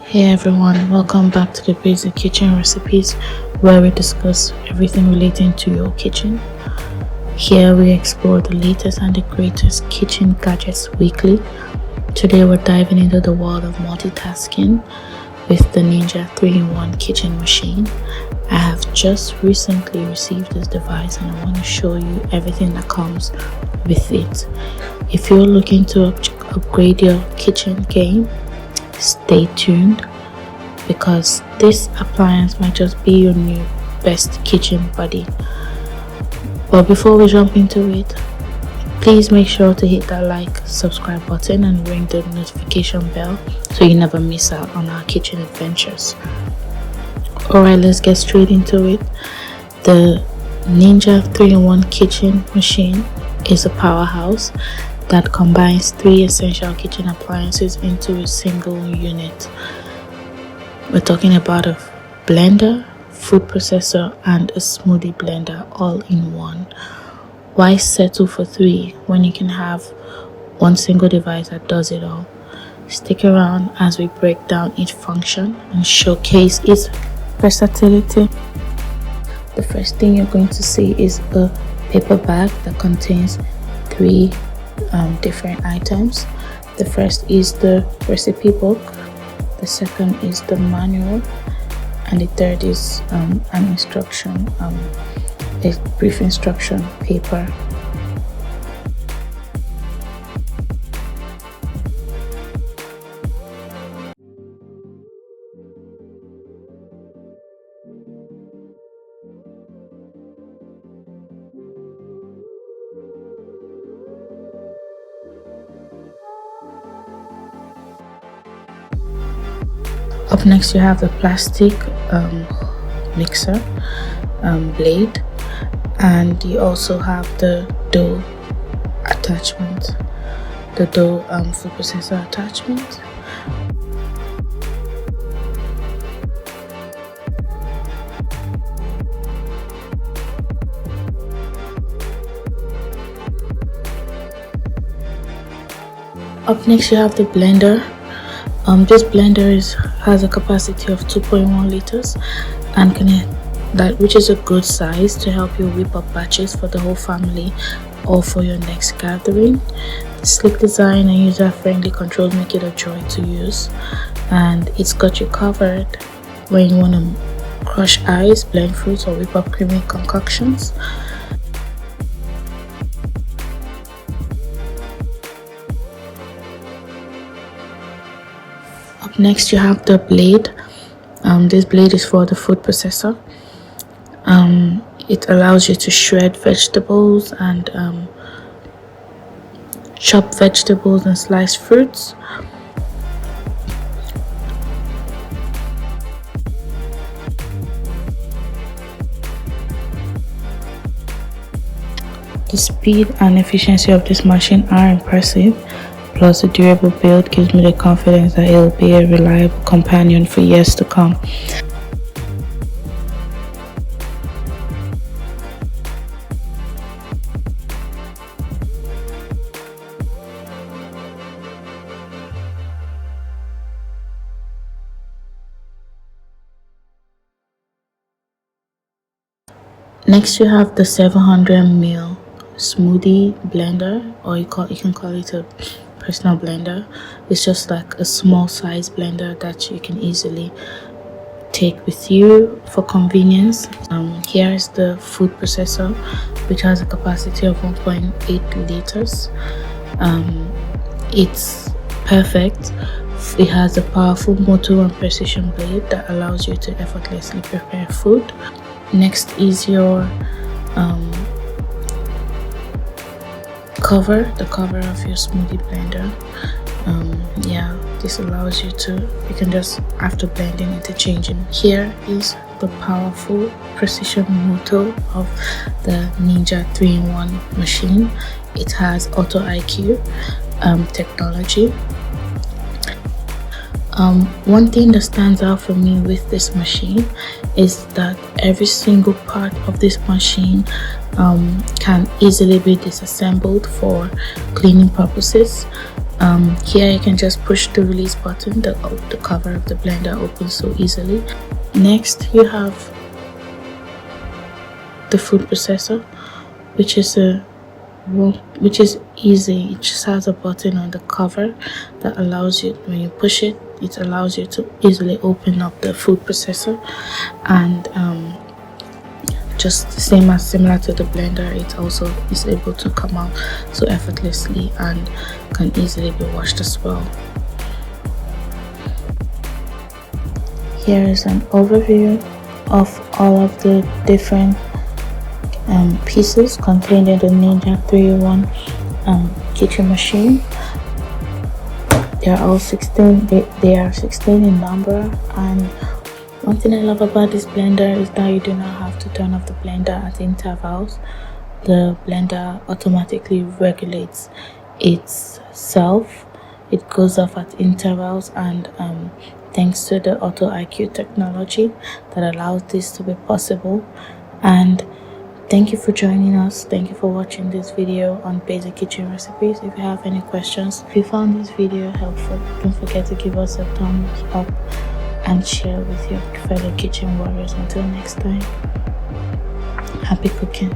Hey everyone, welcome back to the Basic Kitchen Recipes, where we discuss everything relating to your kitchen. Here we explore the latest and the greatest kitchen gadgets weekly. Today we're diving into the world of multitasking with the Ninja 3-in-1 kitchen machine. I have just recently received this device and I want to show you everything that comes with it. If you're looking to upgrade your kitchen game, stay tuned, because this appliance might just be your new best kitchen buddy. But before we jump into it, please make sure to hit that like, subscribe button and ring the notification bell so you never miss out on our kitchen adventures. Alright, let's get straight into it. The Ninja 3-in-1 kitchen machine is a powerhouse that combines 3 essential kitchen appliances into a single unit. We're talking about a blender, food processor, and a smoothie blender all in one. Why settle for 3 when you can have one single device that does it all? Stick around as we break down each function and showcase its versatility. The first thing you're going to see is a paper bag that contains 3 different items. The first is the recipe book, the second is the manual, and the third is an instruction, a brief instruction paper. Up next you have the plastic mixer blade, and you also have the dough attachment, the dough food processor attachment. Up next you have the blender. This blender has a capacity of 2.1 liters and which is a good size to help you whip up batches for the whole family or for your next gathering. The sleek design and user-friendly controls make it a joy to use, and it's got you covered when you want to crush ice, blend fruits, or whip up creamy concoctions. Up next you have the blade. This blade is for the food processor. It allows you to shred vegetables and chop vegetables and slice fruits. The speed and efficiency of this machine are impressive. Plus, the durable build gives me the confidence that it will be a reliable companion for years to come. Next, you have the 700ml smoothie blender, or you can call it a personal blender. It's just like a small size blender that you can easily take with you for convenience. Here is the food processor, which has a capacity of 1.8 liters. It's perfect. It has a powerful motor and precision blade that allows you to effortlessly prepare food. Next is your the cover of your smoothie blender. This allows you can just, after blending, interchanging. Here is the powerful precision motor of the Ninja 3-in-1 machine. It has Auto IQ technology. One thing that stands out for me with this machine is that every single part of this machine can easily be disassembled for cleaning purposes. Here you can just push the release button, the cover of the blender opens so easily. Next you have the food processor, which is easy. It just has a button on the cover that allows you, when you push it, it allows you to easily open up the food processor, and just similar to the blender, it also is able to come out so effortlessly and can easily be washed as well. Here is an overview of all of the different pieces contained in the Ninja 3-in-1 kitchen machine. They are all 16. They are 16 in number, and one thing I love about this blender is that you do not have to turn off the blender at intervals. The blender automatically regulates itself. It goes off at intervals, and thanks to the Auto IQ technology that allows this to be possible. And thank you for joining us. Thank you for watching this video on basic kitchen recipes. If you have any questions, if you found this video helpful, don't forget to give us a thumbs up and share with your fellow kitchen warriors. Until next time, happy cooking.